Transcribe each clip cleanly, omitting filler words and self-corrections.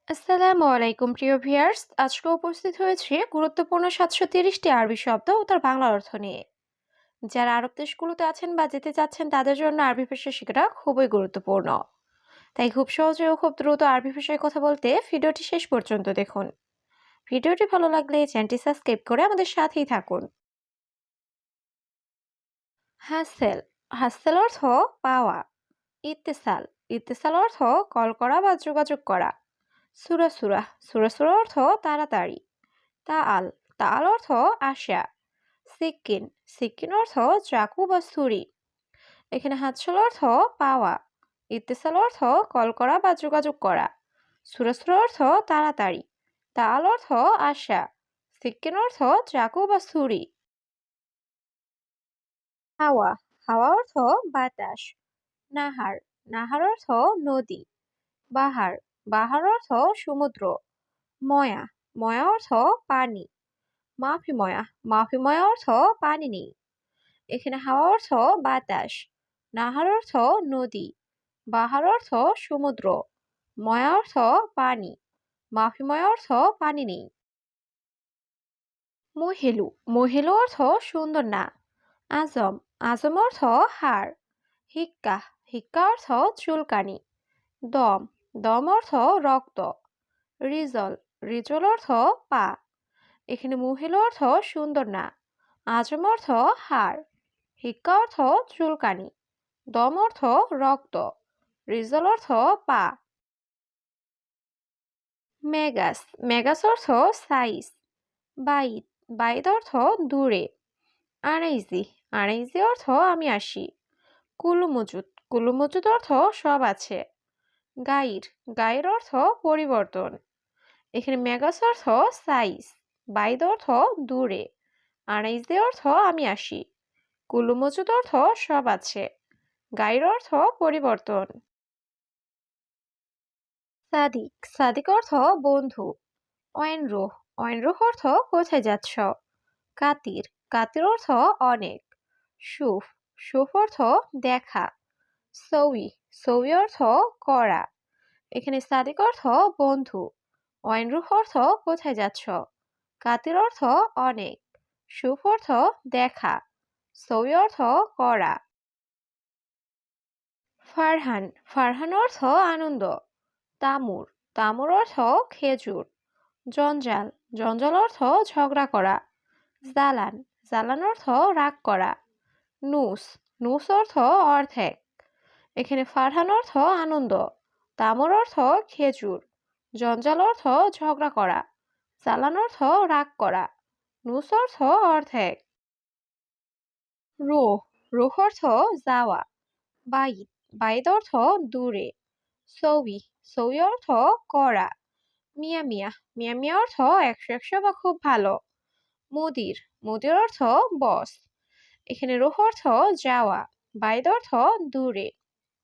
আসসালামু আলাইকুম প্রিয় ভিউয়ার্স, আজকে উপস্থিত হয়েছে গুরুত্বপূর্ণ 730টি আরবি শব্দ ও তার বাংলা অর্থ নিয়ে। যারা আরব দেশগুলোতে আছেন বা যেতে চাচ্ছেন তাদের জন্য আরবি ভাষা শেখাটা খুবই গুরুত্বপূর্ণ। তাই খুব সহজে ও খুব দ্রুত আরবি ভাষায় কথা বলতে ভিডিওটি শেষ পর্যন্ত দেখুন। ভিডিওটি ভালো লাগলে চ্যানেলটি সাবস্ক্রাইব করে আমাদের সাথেই থাকুন। হাসেল। হাসেল অর্থ পাওয়া। ইত্তেসাল। ইত্তেসাল অর্থ কল করা বা যোগাযোগ করা। সুরা সুরা। সুরা সুরা অর্থ তাড়াতাড়ি। তাআল। তাআল অর্থ আসা। সিক্কিন। সিক্কিন অর্থ চাকু বা ছুরি। এখানে হাতছাল অর্থ পাওয়া। ইত্তেসাল অর্থ কল করা বা যোগাযোগ করা। সুরাসুরা অর্থ তাড়াতাড়ি। তাআল অর্থ আসা। সিক্কিন অর্থ চাকু বা ছুরি। হাওয়া। হাওয়া অর্থ বাতাস। নাহার। নাহার অর্থ নদী। বাহার। বাহার অর্থ সমুদ্র। ময়া। ময়া অর্থ পানি। মাফি ময়া। মাফি ময়া অর্থ পানি নেই। এখানে হাওয়া অর্থ বাতাস। নাহার অর্থ নদী। বাহার অর্থ সমুদ্র। ময়া অর্থ পানি। মাফি ময়া অর্থ পানি নেই। মহিলু। মহিলু অর্থ সুন্দর না। আজম। আজম অর্থ হাড়। হিক্কা। হিক্কা অর্থ চুলকানি। দম। দম অর্থ রক্ত। রিজল। রিজল অর্থ পা। এখানে মহিলা অর্থ সুন্দর না। আজম অর্থ হাড়। হিক্কা অর্থ চুলকানি। দম অর্থ রক্ত। রিজল অর্থ পা। মেগাস। মেগাস অর্থ সাইজ। বাইত। বাইত অর্থ দূরে। আনাইজি। আনাইজি অর্থ আমি আসি। কুলু মজুদ। কুলু মজুদ অর্থ সব আছে। গাইর। গাইর অর্থ পরিবর্তন। এখানে মেগাস অর্থ সাইজ। বাইত অর্থ দূরে। আনাইজি অর্থ আমি আসি। কুলু মজুদ অর্থ সব আছে। গাইর অর্থ পরিবর্তন। সাদিক। সাদিক অর্থ বন্ধু। অয়েনরুহ। অয়েনরুহ অর্থ কোথায় যাচ্ছ। কাতির। কাতির অর্থ অনেক। সুফ। সুফ অর্থ দেখা। সৌই। সৌই অর্থ করা। এখানে সাদিক অর্থ বন্ধু। অয়েনরুহ অর্থ কোথায় যাচ্ছ। কাতির অর্থ অনেক। সুফ অর্থ দেখা। সৌই অর্থ করা। ফারহান। ফারহান অর্থ আনন্দ। তামুর। তামুর অর্থ খেজুর। জঞ্জাল। জঞ্জাল অর্থ ঝগড়া করা। জালান। জালান অর্থ রাগ করা। নুস। নুস অর্থ অর্ধেক। এখানে ফারহান অর্থ আনন্দ। তামুর অর্থ খেজুর। জঞ্জাল অর্থ ঝগড়া করা। জালান অর্থ রাগ করা। নুস অর্থ অর্ধেক। রোহ। রোহ অর্থ যাওয়া। বাইত। বাইত অর্থ দূরে। সৌই। সৌই অর্থ করা। মিয়া মিয়া। মিয়া মিয়া অর্থ একশো একশো বা খুব ভালো। মুদির। মুদির অর্থ বস। এখানে রুহ অর্থ যাওয়া। বাইদ অর্থ দূরে।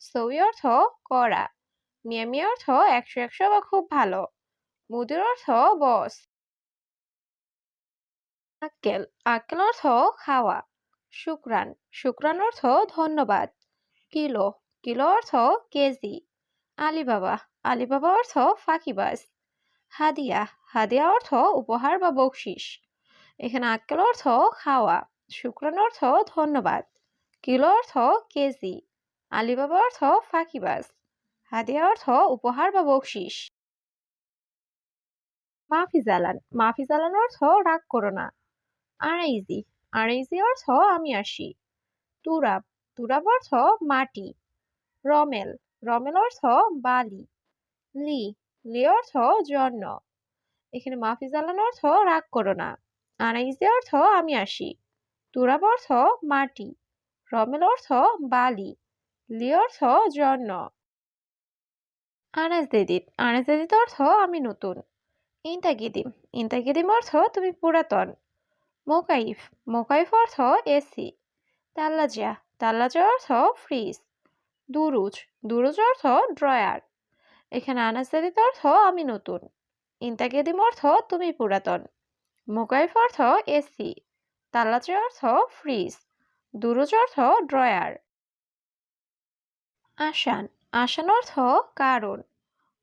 সৌই অর্থ করা। মিয়া মিয়া অর্থ একশো একশো বা খুব ভালো। মুদির অর্থ বস। আক্কেল। আক্কেল অর্থ খাওয়া। শুক্রান। শুক্রান অর্থ ধন্যবাদ। কিলো। কিলো অর্থ কেজি। আলিবাবা। আলিবাবা অর্থ ফাঁকিবাজ। হাদিয়া। হাদিয়া অর্থ উপহার বা বকশিস। এখানে আক্কেল অর্থ খাওয়া। শুক্রান অর্থ ধন্যবাদ। কিলো অর্থ কেজি। আলিবাবা অর্থ ফাঁকিবাজ। হাদিয়া অর্থ উপহার বা বকশিস। মাফি জালান। মাফি জালান অর্থ রাগ করো না। আড়াইজি। আড়াইজি অর্থ আমি আসি। তুরাব। তুরাব অর্থ মাটি। রমেল। রমেল অর্থ বালি। লি। লি অর্থ জন্য। এখানে মাফি জালান অর্থ রাগ করো না। আনাইজে অর্থ আমি আসি। তুরাব অর্থ মাটি। রমেল অর্থ বালি। লি অর্থ জন্য। আনাজ দেদিত। আনাজ দেদিত অর্থ আমি নতুন। ইন্তাগিদিম। ইন্তাগিদিম অর্থ তুমি পুরাতন। মোকাইফ। মোকাইফ অর্থ এসি। তাল্লাজা। তাল্লাজা অর্থ ফ্রিজ। দুরুজ। দুরুজ অর্থ ড্রয়ার। এখানে আনাজ দেদিত অর্থ আমি নতুন। ইন্তাগিদিম অর্থ তুমি পুরাতন। মোকাইফ অর্থ এসি। তাল্লাজা অর্থ ফ্রিজ। দুরুজ অর্থ ড্রয়ার। আসান। আসান অর্থ কারণ।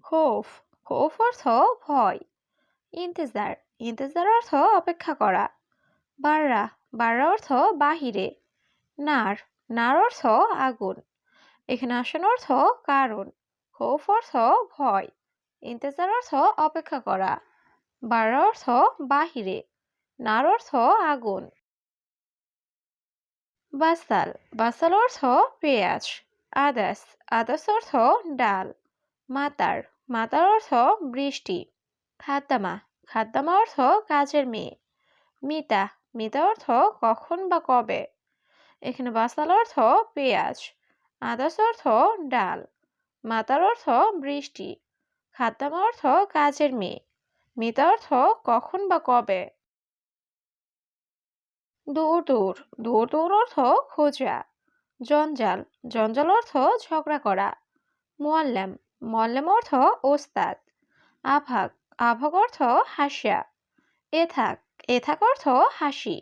খৌফ। খৌফ অর্থ ভয়। ইন্তেজার, ইন্তেজার অর্থ অপেক্ষা করা। বাররা, বাররা অর্থ বাহিরে। নার, নার অর্থ আগুন। এখানে আসন অর্থ কারণ। খৌফ অর্থ ভয়। ইন্তেজার অর্থ অপেক্ষা করা। বাররা অর্থ বাহিরে। নার অর্থ আগুন। বাসাল, বাসাল অর্থ পেঁয়াজ। আদাস, আদাস অর্থ ডাল। মাতার, মাতার অর্থ বৃষ্টি। খাদ্দামা, খাদ্দামা অর্থ কাজের মেয়ে। মিতা, মিতা অর্থ কখন বা কবে। এখানে বাসাল অর্থ পেঁয়াজ। আদাস অর্থ ডাল। মাতার অর্থ বৃষ্টি। খাদ্দামা অর্থ কাজের মেয়ে। মিতা অর্থ কখন বা কবে। দূর দূর, দূর দূর অর্থ খোঁজা। জঞ্জাল, জঞ্জাল অর্থ ঝগড়া করা। মোয়াল্লেম, মোয়াল্লেম অর্থ ওস্তাদ। আভাগ, আভাগ অর্থ হাসা। এথাক, এথাক অর্থ হাসি।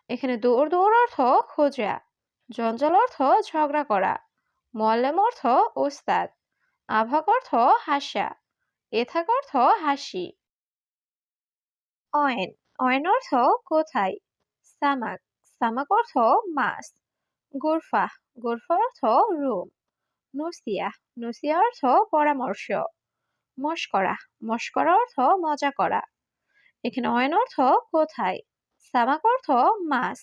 এখানে দূর দূর অর্থ খোঁজা। জঞ্জাল অর্থ ঝগড়া করা। মোয়াল্লেম অর্থ ওস্তাদ। আভাগ অর্থ হাসা। এথাক অর্থ হাসি। অয়েন, অয়েন অর্থ কোথায়। সামাক, সামাক অর্থ মাছ। গোরফা, গোরফা অর্থ রুম। নুসিয়া, নুসিয়া অর্থ পরামর্শ। মশকরা, মশকরা অর্থ মজা করা। এখানে অয়েন অর্থ কোথায়। সামাক অর্থ মাছ।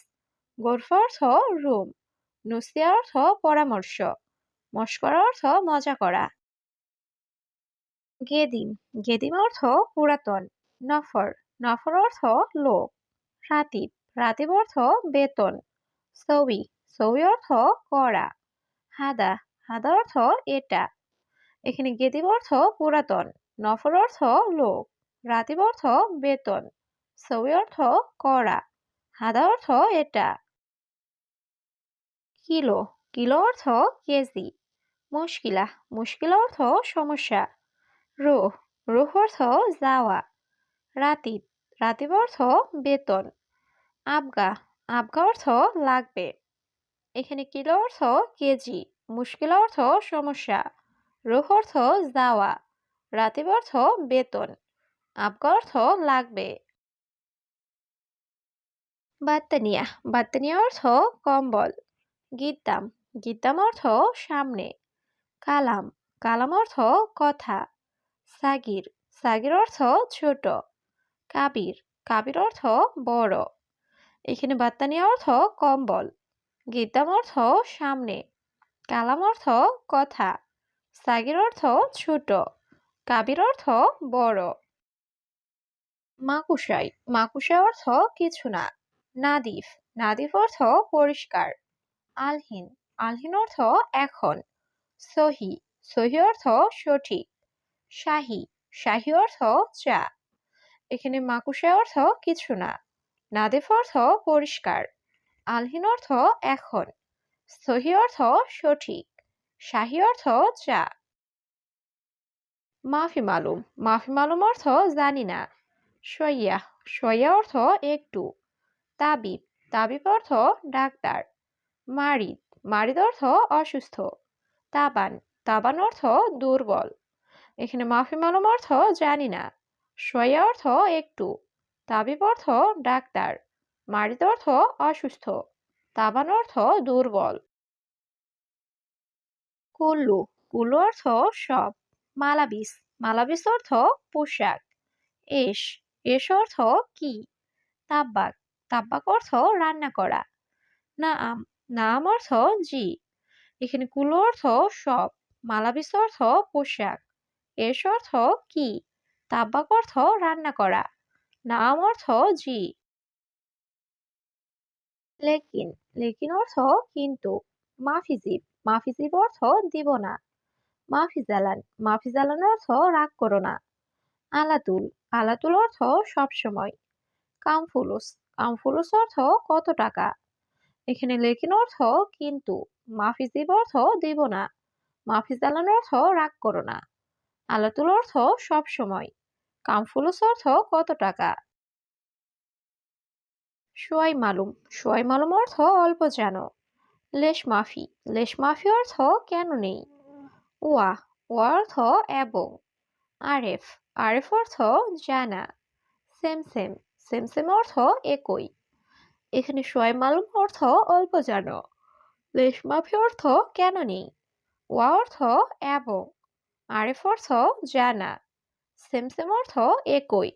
গোরফা অর্থ রুম। নুসিয়া অর্থ পরামর্শ। মশকরা অর্থ মজা করা। গেদিম, গেদিম অর্থ পুরাতন। নফর, নফর অর্থ লোক। রাতিব, রাতিব অর্থ বেতন। সৌই, সৌই অর্থ করা। হাদা, হাদা অর্থ এটা। এখানে গেদিব অর্থ পুরাতন। নফর অর্থ লোক। রাতিব অর্থ বেতন। সৌই অর্থ করা। হাদা অর্থ এটা। কিলো, কিলো অর্থ কেজি। মুশকিলা, মুশকিলা অর্থ সমস্যা। রুহ, রুহ অর্থ যাওয়া। রাতিব, রাতিব অর্থ বেতন। আবগা, আবগা অর্থ লাগবে। এখানে কিলো অর্থ কেজি। মুশকিল অর্থ সমস্যা। রুহ অর্থ যাওয়া। রাতিব অর্থ বেতন। আবগা অর্থ লাগবে। বাত্তানিয়া, বাত্তানিয়া অর্থ কম্বল। গিদ্দাম, গিদ্দাম অর্থ সামনে। কালাম, কালাম অর্থ কথা। সাগির, সাগির অর্থ ছোট। কাবির, কাবির অর্থ বড়। এখানে বাত্তানিয়া অর্থ কম্বল। গিদ্দাম অর্থ সামনে। কালাম অর্থ কথা। সাগির অর্থ ছোট। কাবির অর্থ বড়। মাকুসাই, মাকুসাই অর্থ কিছু না। নাদিফ, নাদিফ অর্থ পরিষ্কার। আলহিন, আলহিন অর্থ এখন। সহি, সহি অর্থ সঠিক। শাহি, শাহি অর্থ চা। এখানে মাকুসাই অর্থ কিছু না। নাদিফ অর্থ পরিষ্কার। আলহিন অর্থ এখন। সহি অর্থ সঠিক। শাহি অর্থ চা। মাফি মালুম, মাফি মালুম অর্থ জানি না। সইয়া, সইয়া অর্থ একটু। তাবিব, তাবিব অর্থ ডাক্তার। মারিদ, মারিদ অর্থ অসুস্থ। তাবান, তাবান অর্থ দুর্বল। এখানে মাফি মালুম অর্থ জানি না। সইয়া অর্থ একটু। তাবিব অর্থ ডাক্তার। মারিদ অর্থ অসুস্থ। তাবান অর্থ দুর্বল। কুল্লু, কুল্লু অর্থ সব। মালাবিস, মালাবিস অর্থ পোশাক। এস, এস অর্থ কি। তাব্বাক, তাব্বাক অর্থ রান্না করা। নাআম, নাআম অর্থ জি। এখানে কুল্লু অর্থ সব। মালাবিস অর্থ পোশাক। এস অর্থ কি। তাব্বাক অর্থ রান্না করা। নাআম অর্থ জি। লেকিন, লেকিন অর্থ কিন্তু। মাফিজিব, মাফিজিব অর্থ দিব না। মাফিজালান, মাফিজালান অর্থ রাগ করো না। আলাতুল, আলাতুল অর্থ সবসময়। কামফুলুস, কামফুলুস অর্থ কত টাকা। এখানে লেকিন অর্থ কিন্তু। মাফিজিব অর্থ দিব না। মাফিজালান অর্থ রাগ করো না। আলাতুল অর্থ সবসময়। কামফুলুস অর্থ কত টাকা। সোয়াই মালুম, সোয়াই মালুম অর্থ অল্প জানো। লেশ মাফি, লেশ মাফি অর্থ কেন নেই। ওয়া, ওয়া অর্থ এবং। আরেফ, আরেফ অর্থ জানা। সেম সেম, সেম সেম অর্থ একই। এখানে সোয়াই মালুম অর্থ অল্প জানো। লেশমাফি অর্থ কেন নেই। ওয়া অর্থ এবং। আরেফ অর্থ জানা। সেম সেম অর্থ একই।